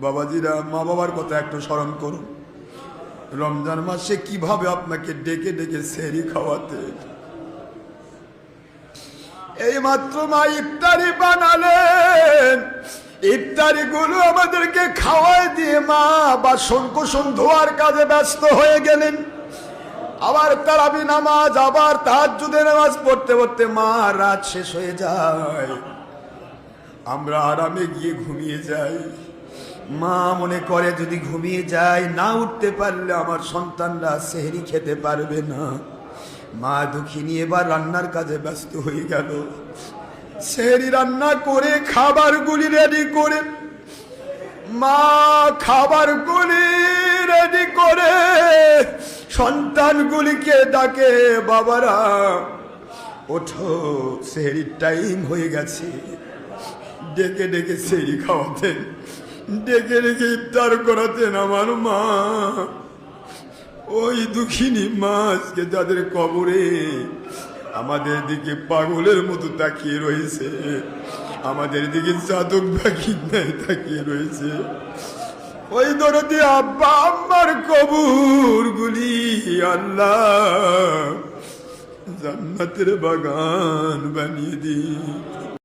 বাবাজিরা, মা বাবার কথা একটু স্মরণ করুন। রমজান মাসে কিভাবে আপনাকে ডেকে ডেকে সেহরি খাওয়াতে। এই মাত্র মা ইফতারি বানালেন, ইফতারি গুলো আমাদেরকে খাওয়াই দিয়ে মা বাসন কোসন ধোয়ার কাজে ব্যস্ত হয়ে গেলেন। আবার তারাবি নামাজ, আবার তাহাজ্জুদের নামাজ পড়তে পড়তে মা রাত শেষ হয়ে যায়, আমরা আরামে গিয়ে ঘুমিয়ে যাই। মা মনে করে যদি ঘুমিয়ে যায়, না উঠতে পারলে আমার সন্তানরা সেহরি খেতে পারবে না। মা দুঃখিনী এবার রান্নার কাজে ব্যস্ত হয়ে গেল। সেহরি রান্না করে খাবারগুলি রেডি করে, মা খাবারগুলি রেডি করে সন্তানগুলিকে ডাকে, বাবারা ওঠো, সেহরির টাইম হয়ে গেছে। ডেকে ডেকে সেহরি খাওয়াতেন, ডেকে ডেকে ইফতার করাতেন আমার মা। ওই দুঃখিনী মা আজকে যাদের কবরে আমাদের দিকে পাগলের মতো তাকিয়ে রয়েছে, আমাদের দিকে জাতক বাকির নাই তাকিয়ে রয়েছে। ওই দরদি আব্বা আম্মার কবর গুলি আল্লাহ জান্নাতের বাগান বানিয়ে দিন।